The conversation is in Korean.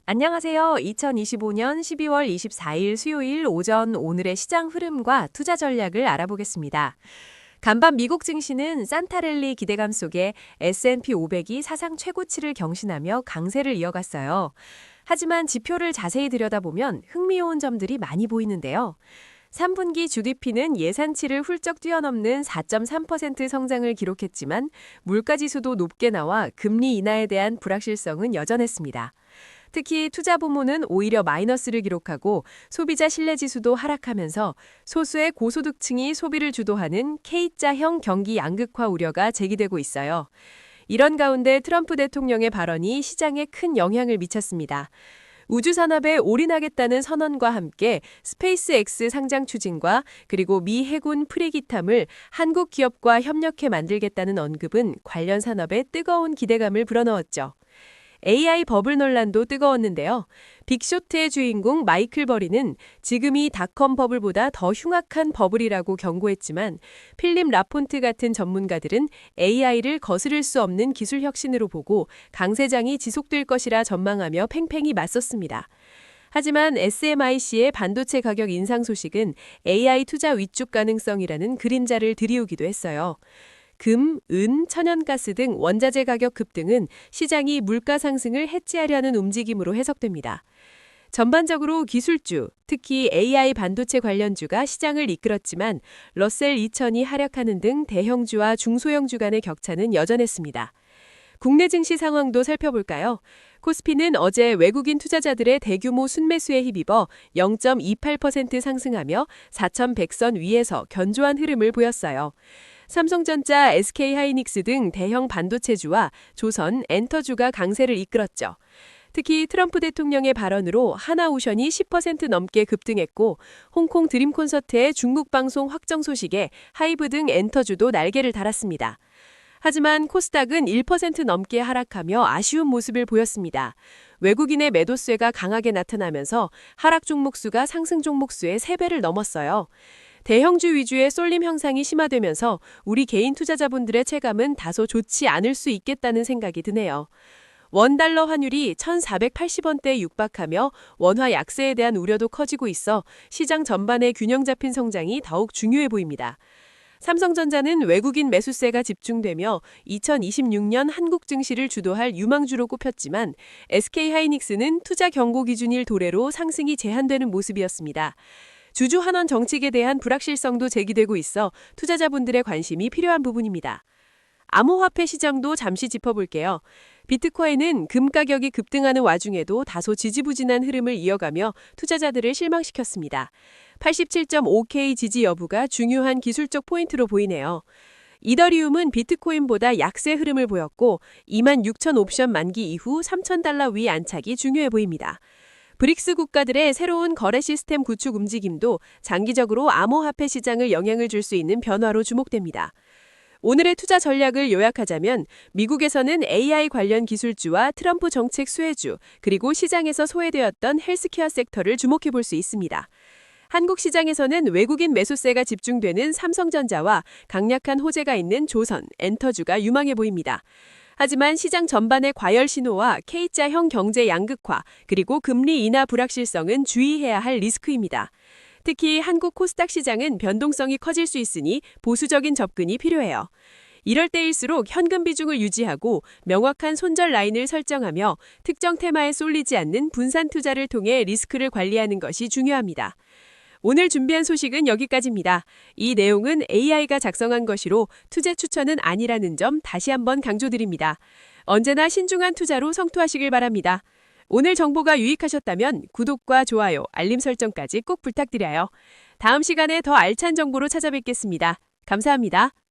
안녕하세요. 2025년 12월 24일 수요일 오전 오늘의 시장 흐름과 투자 전략을 알아보겠습니다. 간밤 미국 증시는 산타랠리 기대감 속에 S&P 500이 사상 최고치를 경신하며 강세를 이어갔어요. 하지만 지표를 자세히 들여다보면 흥미로운 점들이 많이 보이는데요. 3분기 GDP는 예상치를 훌쩍 뛰어넘는 4.3% 성장을 기록했지만 물가지수도 높게 나와 금리 인하에 대한 불확실성은 여전했습니다. 특히 투자 부문은 오히려 마이너스를 기록하고 소비자 신뢰지수도 하락하면서 소수의 고소득층이 소비를 주도하는 K자형 경기 양극화 우려가 제기되고 있어요. 이런 가운데 트럼프 대통령의 발언이 시장에 큰 영향을 미쳤습니다. 우주산업에 올인하겠다는 선언과 함께 스페이스X 상장 추진과 그리고 미 해군 프리기탐을 한국 기업과 협력해 만들겠다는 언급은 관련 산업에 뜨거운 기대감을 불어넣었죠. AI 버블 논란도 뜨거웠는데요. 빅쇼트의 주인공 마이클 버리는 지금이 닷컴 버블보다 더 흉악한 버블이라고 경고했지만 필립 라폰트 같은 전문가들은 AI를 거스를 수 없는 기술 혁신으로 보고 강세장이 지속될 것이라 전망하며 팽팽히 맞섰습니다. 하지만 SMIC의 반도체 가격 인상 소식은 AI 투자 위축 가능성이라는 그림자를 들이우기도 했어요. 금, 은, 천연가스 등 원자재 가격 급등은 시장이 물가 상승을 해지하려는 움직임으로 해석됩니다. 전반적으로 기술주, 특히 AI 반도체 관련주가 시장을 이끌었지만 러셀 2000이 하락하는 등 대형주와 중소형주 간의 격차는 여전했습니다. 국내 증시 상황도 살펴볼까요? 코스피는 어제 외국인 투자자들의 대규모 순매수에 힘입어 0.28% 상승하며 4,100선 위에서 견조한 흐름을 보였어요. 삼성전자, SK하이닉스 등 대형 반도체주와 조선, 엔터주가 강세를 이끌었죠. 특히 트럼프 대통령의 발언으로 하나오션이 10% 넘게 급등했고 홍콩 드림 콘서트의 중국 방송 확정 소식에 하이브 등 엔터주도 날개를 달았습니다. 하지만 코스닥은 1% 넘게 하락하며 아쉬운 모습을 보였습니다. 외국인의 매도세가 강하게 나타나면서 하락 종목 수가 상승 종목 수의 3배를 넘었어요. 대형주 위주의 쏠림 형상이 심화되면서 우리 개인 투자자분들의 체감은 다소 좋지 않을 수 있겠다는 생각이 드네요. 원달러 환율이 1,480원대에 육박하며 원화 약세에 대한 우려도 커지고 있어 시장 전반의 균형 잡힌 성장이 더욱 중요해 보입니다. 삼성전자는 외국인 매수세가 집중되며 2026년 한국 증시를 주도할 유망주로 꼽혔지만 SK하이닉스는 투자 경고 기준일 도래로 상승이 제한되는 모습이었습니다. 주주 환원 정책에 대한 불확실성도 제기되고 있어 투자자분들의 관심이 필요한 부분입니다. 암호화폐 시장도 잠시 짚어볼게요. 비트코인은 금 가격이 급등하는 와중에도 다소 지지부진한 흐름을 이어가며 투자자들을 실망시켰습니다. 87.5K 지지 여부가 중요한 기술적 포인트로 보이네요. 이더리움은 비트코인보다 약세 흐름을 보였고 26,000 옵션 만기 이후 $3,000 위 안착이 중요해 보입니다. 브릭스 국가들의 새로운 거래 시스템 구축 움직임도 장기적으로 암호화폐 시장을 영향을 줄 수 있는 변화로 주목됩니다. 오늘의 투자 전략을 요약하자면 미국에서는 AI 관련 기술주와 트럼프 정책 수혜주, 그리고 시장에서 소외되었던 헬스케어 섹터를 주목해 볼 수 있습니다. 한국 시장에서는 외국인 매수세가 집중되는 삼성전자와 강력한 호재가 있는 조선, 엔터주가 유망해 보입니다. 하지만 시장 전반의 과열 신호와 K자형 경제 양극화, 그리고 금리 인하 불확실성은 주의해야 할 리스크입니다. 특히 한국 코스닥 시장은 변동성이 커질 수 있으니 보수적인 접근이 필요해요. 이럴 때일수록 현금 비중을 유지하고 명확한 손절 라인을 설정하며 특정 테마에 쏠리지 않는 분산 투자를 통해 리스크를 관리하는 것이 중요합니다. 오늘 준비한 소식은 여기까지입니다. 이 내용은 AI가 작성한 것이로 투자 추천은 아니라는 점 다시 한번 강조드립니다. 언제나 신중한 투자로 성투하시길 바랍니다. 오늘 정보가 유익하셨다면 구독과 좋아요, 알림 설정까지 꼭 부탁드려요. 다음 시간에 더 알찬 정보로 찾아뵙겠습니다. 감사합니다.